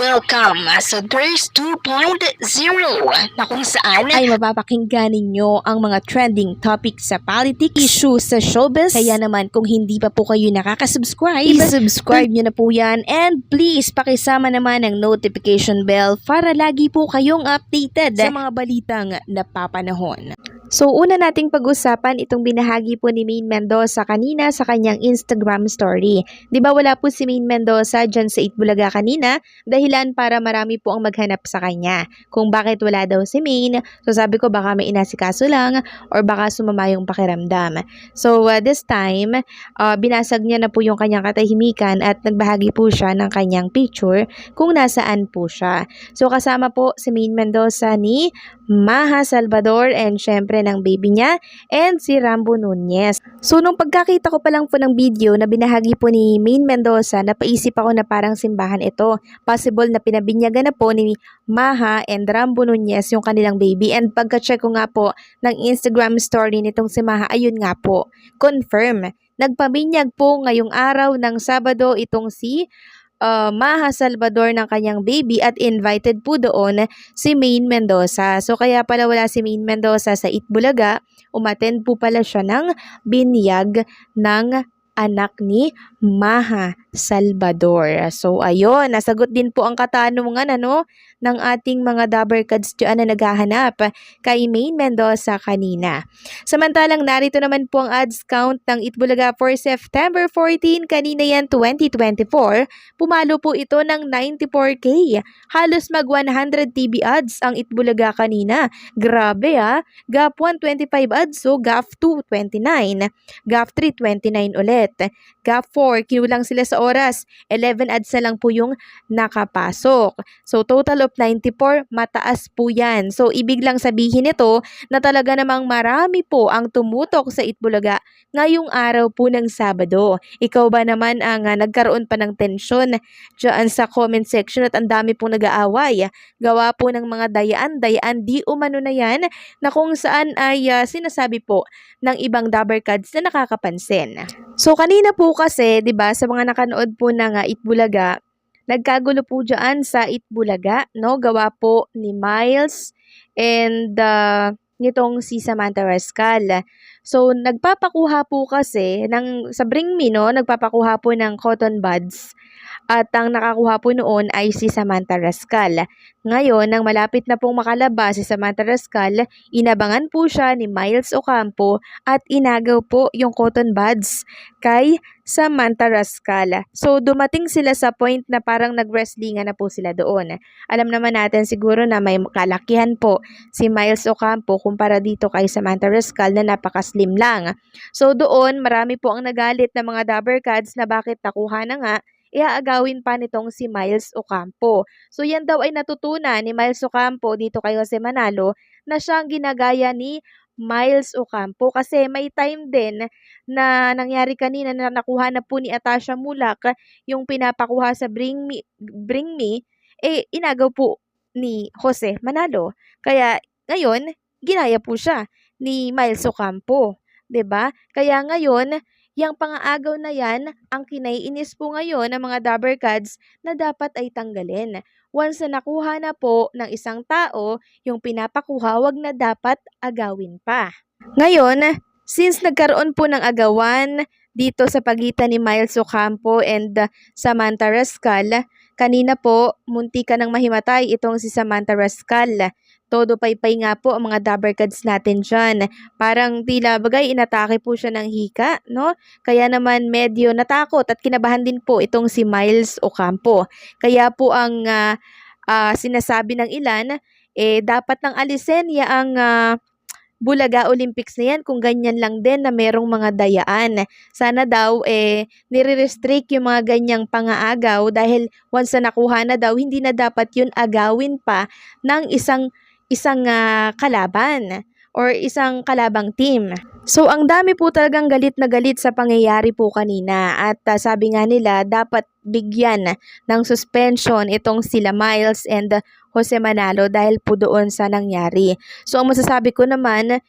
welcome sa Thirst 2.0 na kung saan ay mapapakinggan ninyo ang mga trending topics sa politics, issues sa showbiz. Kaya naman kung hindi pa po kayo nakaka-subscribe, i-subscribe nyo na po yan, and please pakisama naman ang notification bell para lagi po kayong updated sa mga balitang napapanahon. So una nating pag-usapan itong binahagi po ni Maine Mendoza kanina sa kanyang Instagram story. 'Di ba wala po si Maine Mendoza dyan sa Itbulaga kanina, dahilan para marami po ang maghanap sa kanya. Kung bakit wala daw si Maine, so sabi ko baka may inasikaso lang or baka sumama yung pakiramdam. So this time, binasag niya na po yung kanyang katahimikan at nagbahagi po siya ng kanyang picture kung nasaan po siya. So kasama po si Maine Mendoza ni Maha Salvador and syempre ng baby niya and si Rambo Nunez. So nung pagkakita ko pa lang po ng video na binahagi po ni Maine Mendoza, napaisip ako na parang simbahan ito. Possible na pinabinyagan na po ni Maha and Rambo Nunez yung kanilang baby, and pagka-check ko nga po ng Instagram story nitong si Maha, ayun nga po, confirm. Nagpabinyag po ngayong araw ng Sabado itong si Maha Salvador ng kanyang baby at invited po doon si Maine Mendoza. So kaya pala wala si Maine Mendoza sa Itbulaga, umattend po pala siya ng binyag ng anak ni Maha Salvador. So ayun, nasagot din po ang katanungan ng ating mga Dabbercads dyan na naghahanap kay Maine Mendoza kanina. Samantalang narito naman po ang ads count ng Itbulaga for September 14, kanina yan 2024. Pumalo po ito ng 94K. Halos mag 100 TV ads ang Itbulaga kanina. Grabe GAP 1 25 ads, so GAP 2 29, GAP 3 29 ulit. GAP 4 kinulang sila sa oras, 11 ads na lang po yung nakapasok. So total of 94, mataas po yan. So ibig lang sabihin nito na talaga namang marami po ang tumutok sa Itbulaga ngayong araw po ng Sabado. Ikaw ba naman ang nagkaroon pa ng tensyon dyan sa comment section at ang dami pong nag-aaway? Gawa po ng mga dayaan di umano na yan na kung saan ay sinasabi po ng ibang Dabbercads na nakakapansin. So kanina po kasi, 'di ba, sa mga nakanood po ng Itbulaga, nagkagulo po dyan sa Itbulaga, no? Gawa po ni Miles and nitong si Samantha Rascal. So nagpapakuha po kasi sa Bring Me, no? Nagpapakuha po ng cotton buds. At ang nakakuha po noon ay si Samantha Rascal. Ngayon, nang malapit na pong makalabas si Samantha Rascal, inabangan po siya ni Miles Ocampo at inagaw po yung cotton buds kay Samantha Rascal. So, dumating sila sa point na parang nag-wrestlingan na po sila doon. Alam naman natin siguro na may kalakihan po si Miles Ocampo kumpara dito kay Samantha Rascal na napaka-slim lang. So, doon marami po ang nagalit na mga Dabbercads na bakit nakuha na nga, iaagawin pa nitong si Miles Ocampo. So yan daw ay natutunan ni Miles Ocampo dito kay Jose Manalo na siyang ginagaya ni Miles Ocampo kasi may time din na nangyari kanina na nakuha na po ni Atasha Mulak yung pinapakuha sa Bring Me, inagaw po ni Jose Manalo. Kaya ngayon, ginaya po siya ni Miles Ocampo. 'Di ba? Kaya ngayon, yang pangaagaw na yan, ang kinaiinis po ngayon ng mga Dabbercads na dapat ay tanggalin. Once na nakuha na po ng isang tao, yung pinapakuha, wag na dapat agawin pa. Ngayon, since nagkaroon po ng agawan dito sa pagitan ni Miles Ocampo and Samantha Rascal, kanina po, munti ka nang mahimatay itong si Samantha Rascal. Todo paypay nga po ang mga Dabbercads natin dyan. Parang tila bagay inatake po siya ng hika, no? Kaya naman medyo natakot at kinabahan din po itong si Miles Ocampo. Kaya po ang sinasabi ng ilan, dapat nang alisin ang Bulaga Olympics na yan kung ganyan lang din na merong mga dayaan. Sana daw nire-restrict yung mga ganyang pangaagaw dahil once na nakuha na daw, hindi na dapat yun agawin pa ng isang kalaban or isang kalabang team. So ang dami po talagang galit na galit sa pangyayari po kanina at sabi nga nila dapat bigyan ng suspension itong sila Miles and Jose Manalo dahil po doon sa nangyari. So ang masasabi ko naman,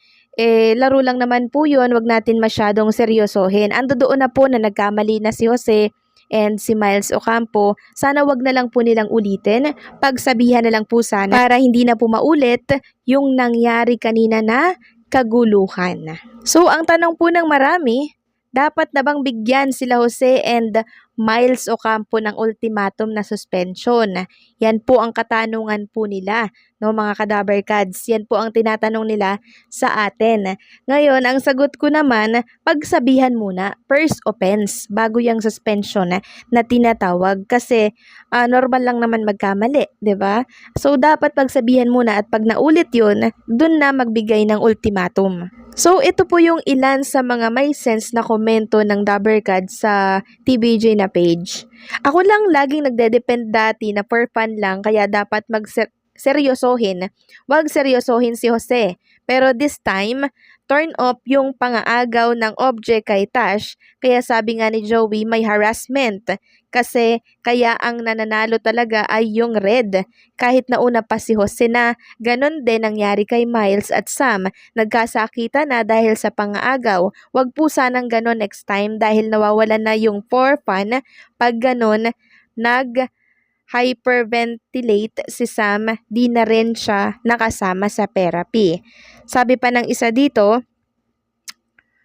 laro lang naman po yun, wag natin masyadong seryosohin. Ando doon na po na nagkamali na si Jose and si Miles Ocampo, sana wag na lang po nilang ulitin, pagsabihan na lang po sana para hindi na po maulit yung nangyari kanina na kaguluhan. So ang tanong po ng marami, dapat na bang bigyan sila Jose and Miles Ocampo ng ultimatum na suspension? Yan po ang katanungan po nila, no mga kadabarkads. Yan po ang tinatanong nila sa atin. Ngayon, ang sagot ko naman, pagsabihan muna, first offense, bago yung suspension na tinatawag. Kasi normal lang naman magkamali, 'di ba? So, dapat pagsabihan muna at pag naulit yun, dun na magbigay ng ultimatum. So, ito po yung ilan sa mga may sense na komento ng Dabarkad sa TBJ na page. Ako lang laging nagde-depend dati na for fun lang kaya dapat seryosohin. Wag seryosohin si Jose. Pero this time, turn off yung pangaagaw ng object kay Tash. Kaya sabi nga ni Joey, may harassment. Kasi kaya ang nananalo talaga ay yung red. Kahit nauna pa si Jose na, ganon din nangyari kay Miles at Sam. Nagkasakita na dahil sa pangaagaw. Wag po sanang ganon next time dahil nawawalan na yung for fun. Pag ganon, hyperventilate si Sam, di na rin siya nakasama sa therapy. Sabi pa ng isa dito,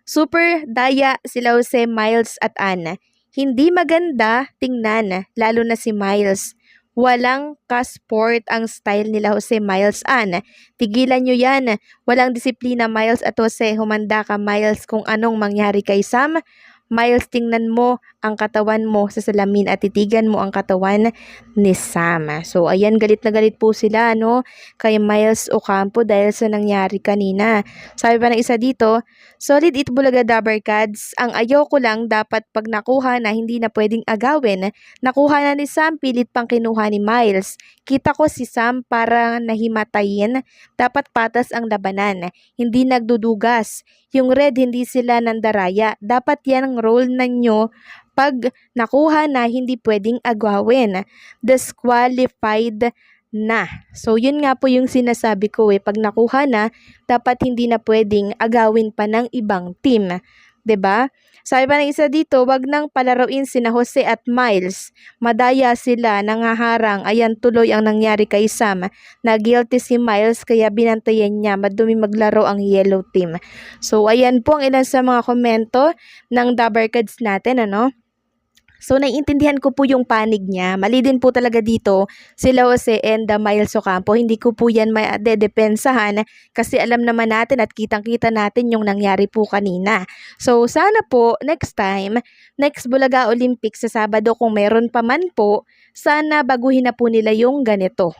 super daya sila Jose, Miles at Anna. Hindi maganda tingnan, lalo na si Miles. Walang ka-sport ang style nila Jose, Miles, Anna. Tigilan nyo yan. Walang disiplina Miles at Jose. Humanda ka Miles kung anong mangyari kay Sam. Miles, tingnan mo ang katawan mo sa salamin at titigan mo ang katawan ni Sam. So, ayan, galit na galit po sila, no, kay Miles Ocampo dahil sa nangyari kanina. Sabi pa ng isa dito, solid Itbulaga Dabarkads, ang ayoko lang dapat pag nakuha na hindi na pwedeng agawin. Nakuha na ni Sam, pilit pang kinuha ni Miles. Kita ko si Sam para nahimatayin, dapat patas ang labanan, hindi nagdudugas. Yung red, hindi sila nandaraya. Dapat yan ang role ninyo pag nakuha na hindi pwedeng agawin. Disqualified na. So, yun nga po yung sinasabi ko pag nakuha na, dapat hindi na pwedeng agawin pa ng ibang team. 'Di ba? Sabi pa ng isa dito, wag nang palaruin sina Jose at Miles. Madaya sila, nangaharang. Ayan tuloy ang nangyari kay Sam. Na-guilty si Miles kaya binantayan niya. Madumi maglaro ang yellow team. So, ayan po ang ilan sa mga komento ng Dabarkads natin, ano? So, naiintindihan ko po yung panig niya. Mali din po talaga dito sila Jose and Miles Ocampo. Hindi ko po yan madedepensahan kasi alam naman natin at kitang-kita natin yung nangyari po kanina. So, sana po next time, next Bulaga Olympics sa Sabado kung meron pa man po, sana baguhin na po nila yung ganito.